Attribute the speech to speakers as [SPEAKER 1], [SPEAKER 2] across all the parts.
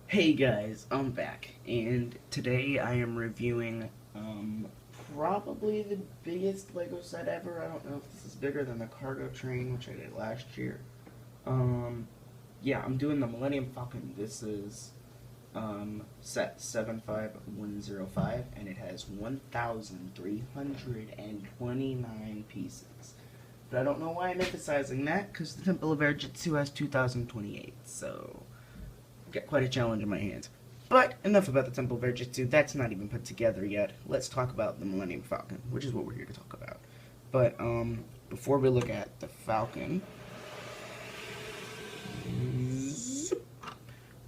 [SPEAKER 1] Hey guys, I'm back, and today I am reviewing, probably the biggest LEGO set ever. I don't know if this is bigger than the cargo train, which I did last year. Um, yeah, I'm doing the Millennium Falcon. This is, set 75105, and it has 1,329 pieces. But I don't know why I'm emphasizing that, because the Temple of Air Jitsu has 2,028, so got quite a challenge in my hands. But enough about the Temple of Verjitsu. That's not even put together yet. Let's talk about the Millennium Falcon, which is what we're here to talk about. But before we look at the Falcon,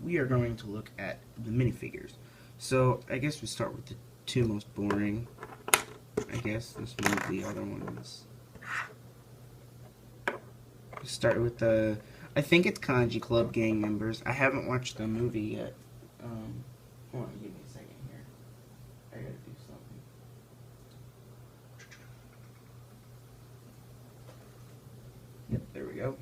[SPEAKER 1] we are going to look at the minifigures. So I guess we start with the two most boring. I guess this one of the other ones. Start with the, I think it's Kanji Club gang members. I haven't watched the movie yet. Hold on, give me a second here. I gotta do something. Yep, there we go.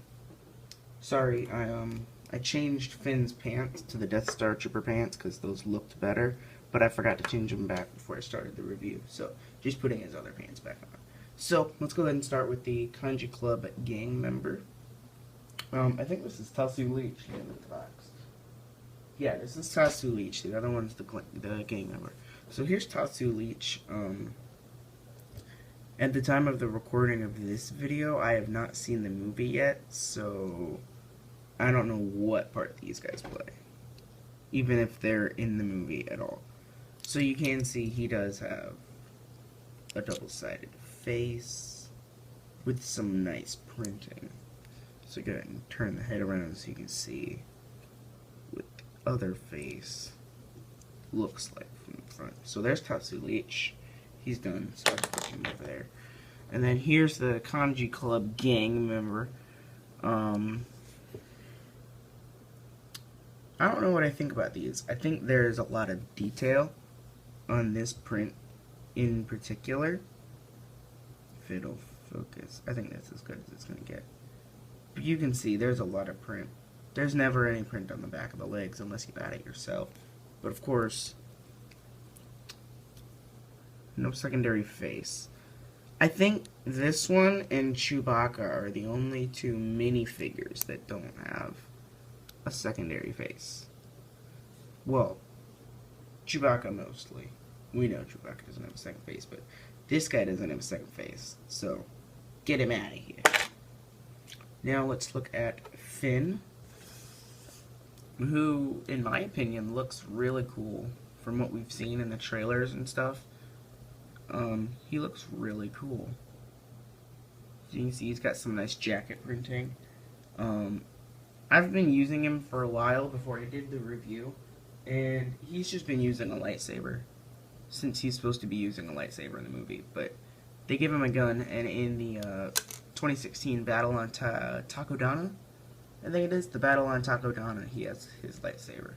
[SPEAKER 1] Sorry, I changed Finn's pants to the Death Star Trooper pants because those looked better, but I forgot to change them back before I started the review. So just putting his other pants back on. So let's go ahead and start with the Kanji Club gang member. I think this is Tatsu Leech in the box. Yeah, this is Tatsu Leech. The other one's the gang member. So here's Tatsu Leech. At the time of the recording of this video, I have not seen the movie yet, so I don't know what part these guys play, even if they're in the movie at all. So you can see he does have a double-sided face with some nice printing. So go ahead and turn the head around so you can see what the other face looks like from the front. So there's Tatsu Leech. He's done, so I'll put him over there. And then here's the Kanji Club gang member. I don't know what I think about these. I think there's a lot of detail on this print in particular. If it'll focus, I think that's as good as it's going to get. But you can see there's a lot of print. There's never any print on the back of the legs unless you add it yourself. But of course, no secondary face. I think this one and Chewbacca are the only two minifigures that don't have a secondary face. Well, Chewbacca mostly. We know Chewbacca doesn't have a second face, but this guy doesn't have a second face. So, get him out of here. Now let's look at Finn, who, in my opinion, looks really cool from what we've seen in the trailers and stuff. He looks really cool. As you can see, he's got some nice jacket printing. I've been using him for a while before I did the review, and he's just been using a lightsaber, since he's supposed to be using a lightsaber in the movie. But they give him a gun, and in the 2016 Battle on Takodana, I think it is, the Battle on Takodana, he has his lightsaber.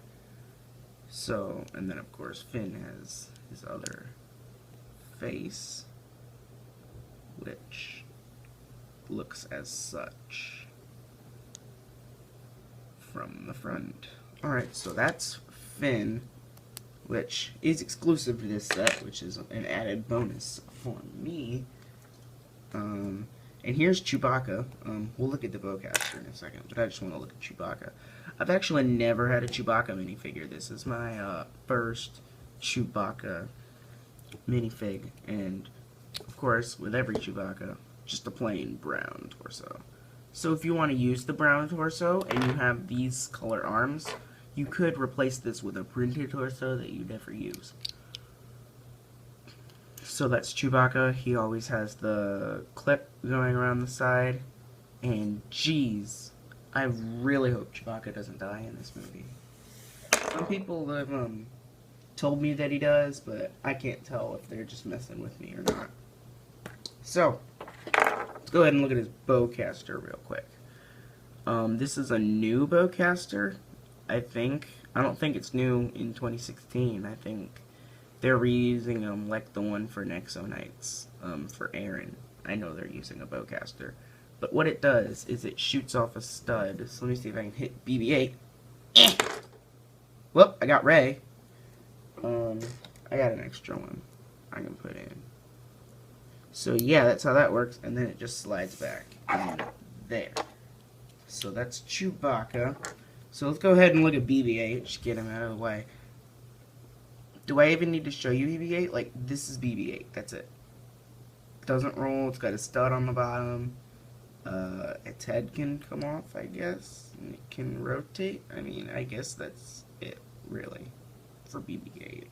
[SPEAKER 1] So, and then of course Finn has his other face, which looks as such from the front. Alright, so that's Finn, which is exclusive to this set, which is an added bonus for me. And here's Chewbacca. We'll look at the bowcaster in a second, but I just want to look at Chewbacca. I've actually never had a Chewbacca minifigure. This is my first Chewbacca minifig, and of course, with every Chewbacca, just a plain brown torso. So if you want to use the brown torso and you have these color arms, you could replace this with a printed torso that you never use. So that's Chewbacca. He always has the clip going around the side, and geez, I really hope Chewbacca doesn't die in this movie. Some people have told me that he does, but I can't tell if they're just messing with me or not. So, let's go ahead and look at his bowcaster real quick. This is a new bowcaster, I think. I don't think it's new in 2016. I think they're reusing them like the one for Nexo Knights, for Aaron. I know they're using a bowcaster. But what it does is it shoots off a stud. So let me see if I can hit BB-8. Well, I got Ray. I got an extra one I can put in. So yeah, that's how that works, and then it just slides back in there. So that's Chewbacca. So let's go ahead and look at BB-8. Just get him out of the way. Do I even need to show you BB-8? Like, this is BB-8. That's it. Doesn't roll. It's got a stud on the bottom. Its head can come off, I guess. And it can rotate. I mean, I guess that's it, really, for BB-8.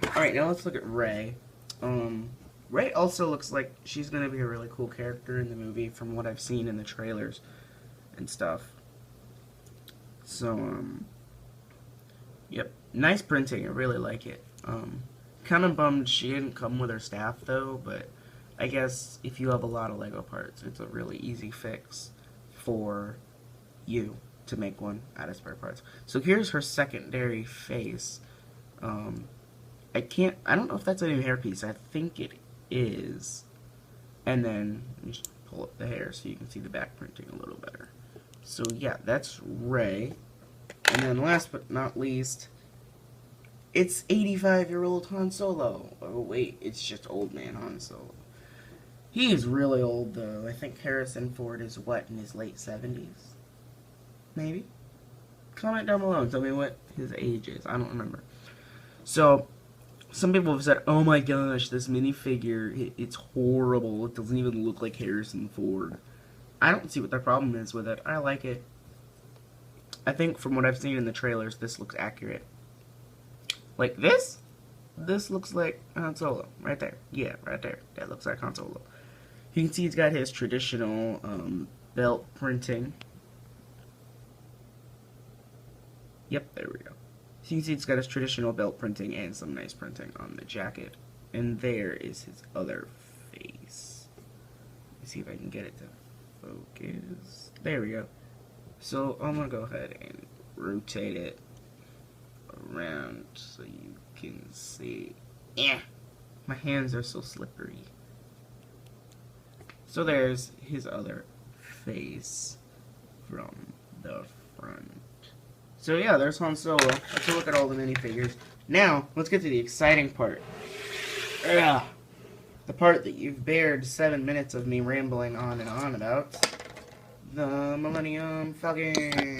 [SPEAKER 1] Alright, now let's look at Rey. Rey also looks like she's going to be a really cool character in the movie from what I've seen in the trailers and stuff. So, yep. Nice printing. I really like it. Kind of bummed she didn't come with her staff, though, but I guess if you have a lot of Lego parts, it's a really easy fix for you to make one out of spare parts. So here's her secondary face. I don't know if that's a new hairpiece. I think it is. And then just pull up the hair so you can see the back printing a little better. So yeah, that's Rey. And then last but not least, it's 85-year-old Han Solo. Oh wait, it's just old man Han Solo. He's really old though. I think Harrison Ford is what, in his late 70s? Maybe? Comment down below and tell me what his age is. I don't remember. So, some people have said, oh my gosh, this minifigure, it's horrible. It doesn't even look like Harrison Ford. I don't see what the problem is with it. I like it. I think from what I've seen in the trailers, this looks accurate. Like this? This looks like Han Solo. Right there. Yeah, right there. That looks like Han Solo. You can see he's got his traditional belt printing. Yep, there we go. So you can see it's got his traditional belt printing and some nice printing on the jacket. And there is his other face. Let's see if I can get it to focus. There we go. So I'm going to go ahead and rotate it around so you can see. Yeah, my hands are so slippery. So there's his other face from the front. So yeah, there's Han Solo. Let's look at all the minifigures. Now, let's get to the exciting part. Ugh. The part that you've bared 7 minutes of me rambling on and on about. The Millennium Falcon.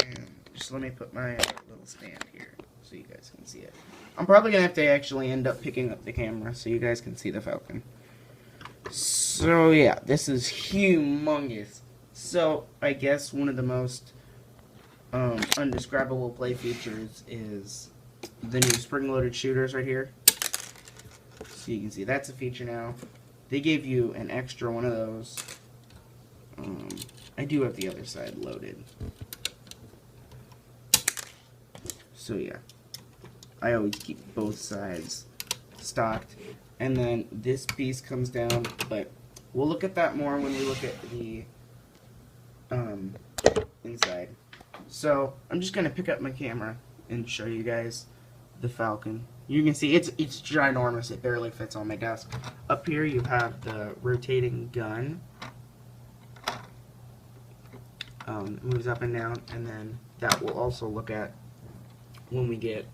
[SPEAKER 1] Just let me put my little stand here so you guys can see it. I'm probably going to have to actually end up picking up the camera so you guys can see the Falcon. So yeah, this is humongous. So, I guess one of the most undescribable play features is the new spring-loaded shooters right here. So you can see that's a feature now. They gave you an extra one of those. I do have the other side loaded. So yeah, I always keep both sides stocked. And then this piece comes down, but we'll look at that more when we look at the inside. So I'm just gonna pick up my camera and show you guys the Falcon. You can see it's ginormous. It barely fits on my desk. Up here you have the rotating gun. It moves up and down, and then that we'll also look at when we get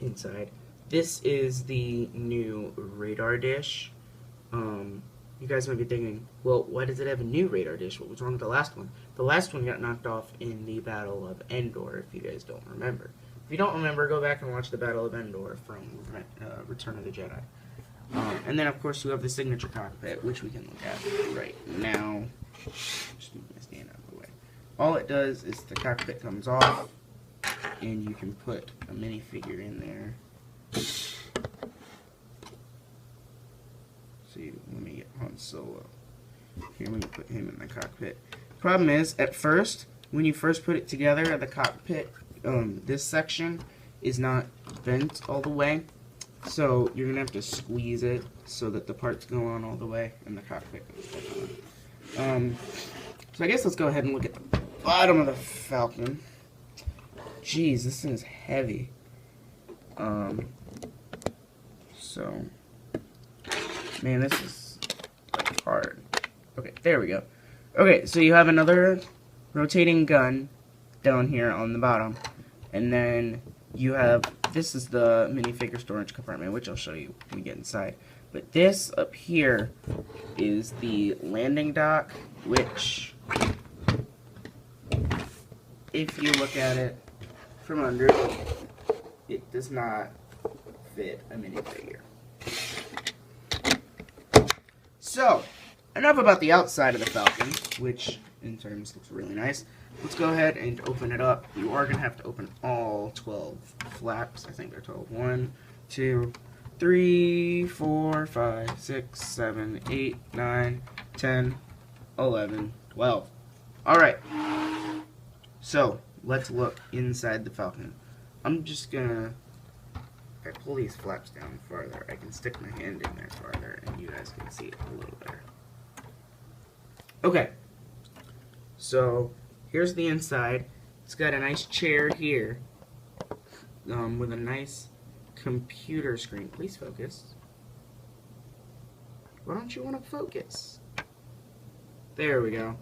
[SPEAKER 1] inside. This is the new radar dish. You guys might be thinking, well, why does it have a new radar dish? What was wrong with the last one? The last one got knocked off in the Battle of Endor, if you guys don't remember. If you don't remember, go back and watch the Battle of Endor from Return of the Jedi. And then, of course, you have the signature cockpit, which we can look at right now. Just move my stand out of the way. All it does is the cockpit comes off, and you can put a minifigure in there. See, let me get Han Solo. Here, let me put him in the cockpit. Problem is, at first, when you first put it together, the cockpit, this section is not bent all the way. So you're gonna have to squeeze it so that the parts go on all the way and the cockpit goes back on. So I guess let's go ahead and look at the bottom of the Falcon. Jeez, this thing is heavy. So, man, this is like hard. Okay, there we go. Okay, so you have another rotating gun down here on the bottom, and then you have, this is the minifigure storage compartment, which I'll show you when we get inside. But this up here is the landing dock, which, if you look at it from under, it does not fit a minifigure. So, enough about the outside of the Falcon, which in terms looks really nice. Let's go ahead and open it up. You are going to have to open all 12 flaps. I think they're 12. 1, 2, 3, 4, 5, 6, 7, 8, 9, 10, 11, 12. Alright. So, let's look inside the Falcon. I'm just going to, if I pull these flaps down farther, I can stick my hand in there farther, and you guys can see it a little better. Okay. So, here's the inside. It's got a nice chair here with a nice computer screen. Please focus. Why don't you want to focus? There we go.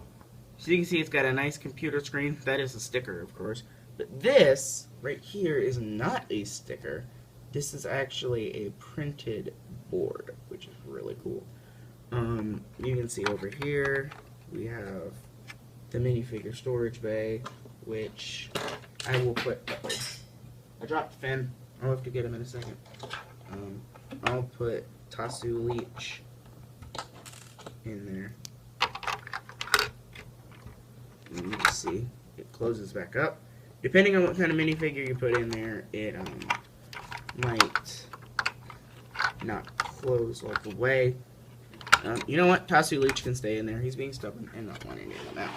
[SPEAKER 1] So you can see it's got a nice computer screen. That is a sticker, of course. But this right here is not a sticker. This is actually a printed board, which is really cool. You can see over here we have the minifigure storage bay, which I will put. I dropped Finn. I'll have to get him in a second. I'll put Tasu Leech in there. And you can see it closes back up. Depending on what kind of minifigure you put in there, it might not close all the way. You know what? Tasu Leech can stay in there. He's being stubborn and not wanting to get them out.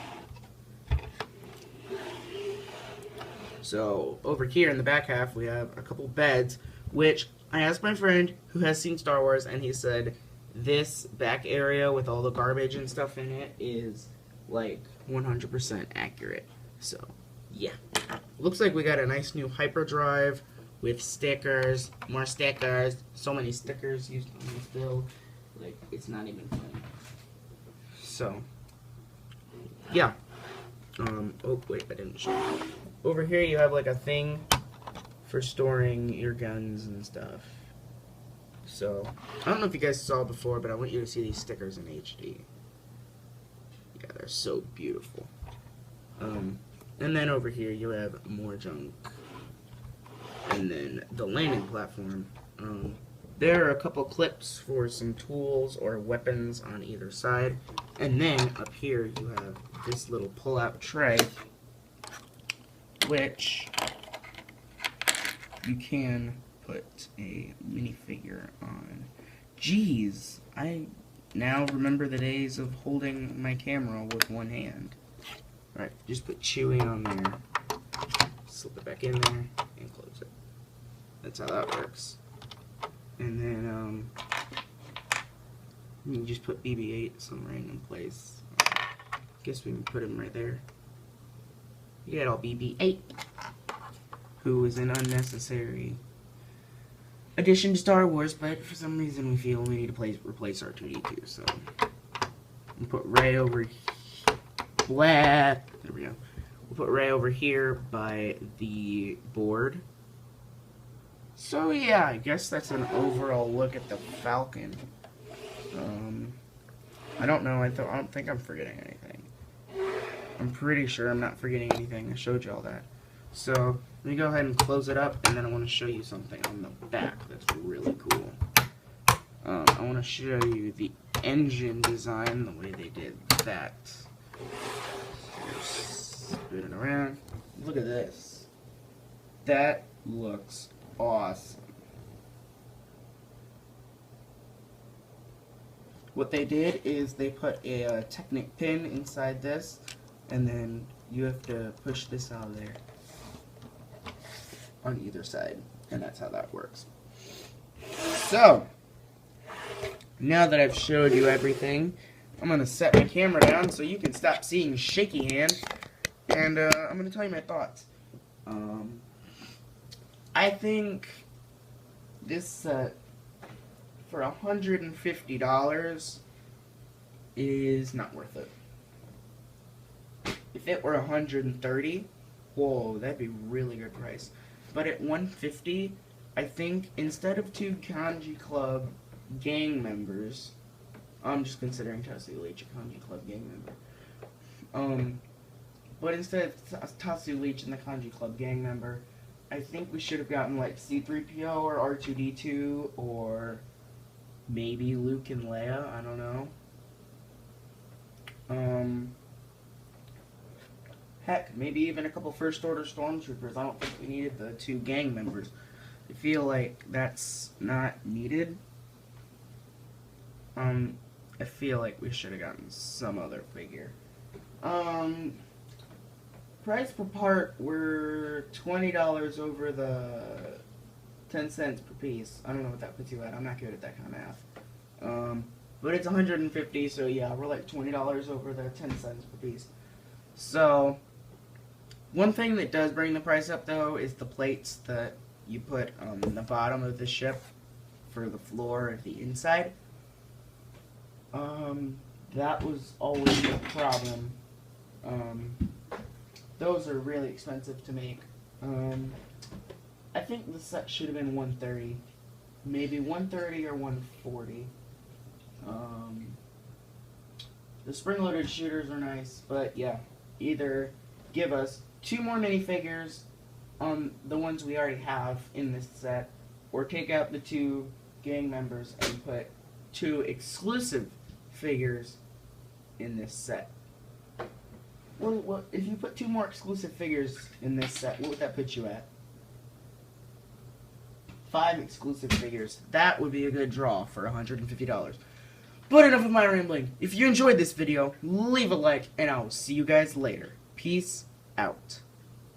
[SPEAKER 1] So, over here in the back half, we have a couple beds, which I asked my friend who has seen Star Wars, and he said this back area with all the garbage and stuff in it is, like, 100% accurate. So, yeah. Looks like we got a nice new hyperdrive with stickers, more stickers, so many stickers used on this build. Like, it's not even funny. So, yeah. Oh, wait, I didn't show you. Over here you have, like, a thing for storing your guns and stuff. So, I don't know if you guys saw before, but I want you to see these stickers in HD. Yeah, they're so beautiful. And then over here you have more junk. And then the landing platform. There are a couple clips for some tools or weapons on either side. And then up here you have this little pull-out tray, which you can put a minifigure on. Jeez, I now remember the days of holding my camera with one hand. Alright, just put Chewie on there, slip it back in there, and close it. That's how that works. And then, you just put BB-8 some random place. Guess we can put him right there. You got all BB-8, who is an unnecessary addition to Star Wars, but for some reason we feel we need to replace R2-D2, so we'll put right over here. There we go. We'll put right over here by the board. So yeah, I guess that's an overall look at the Falcon. I don't know. I don't think I'm forgetting anything. I'm pretty sure I'm not forgetting anything. I showed you all that. So let me go ahead and close it up, and then I want to show you something on the back that's really cool. I want to show you the engine design, the way they did that. Spin it around. Look at this. That looks awesome. What they did is they put a Technic pin inside this, and then you have to push this out of there on either side, and that's how that works. So, now that I've showed you everything, I'm going to set my camera down so you can stop seeing shaky hand, and I'm going to tell you my thoughts. I think this set for $150 is not worth it. If it were $130, whoa, that'd be a really good price. But at $150, I think instead of 2 Kanji Club gang members, I'm just considering Tatsu Leech a Kanji Club gang member. But instead of Tatsu Leech and the Kanji Club gang member, I think we should have gotten like C-3PO or R2-D2 or maybe Luke and Leia. I don't know. Heck, maybe even a couple First Order Stormtroopers. I don't think we needed the 2 gang members. I feel like that's not needed. I feel like we should have gotten some other figure. Price per part were $20 over the 10 cents per piece. I don't know what that puts you at. I'm not good at that kind of math. But it's $150, so yeah, we're like $20 over the 10 cents per piece. So, one thing that does bring the price up, though, is the plates that you put on the bottom of the ship for the floor of the inside. That was always a problem. Those are really expensive to make. I think the set should have been $130. Maybe $130 or $140. The spring-loaded shooters are nice, but yeah, either give us 2 more minifigures on the ones we already have in this set, or take out the 2 gang members and put 2 exclusive figures in this set. Well, if you put 2 more exclusive figures in this set, what would that put you at? 5 exclusive figures. That would be a good draw for $150. But enough of my rambling. If you enjoyed this video, leave a like, and I will see you guys later. Peace out.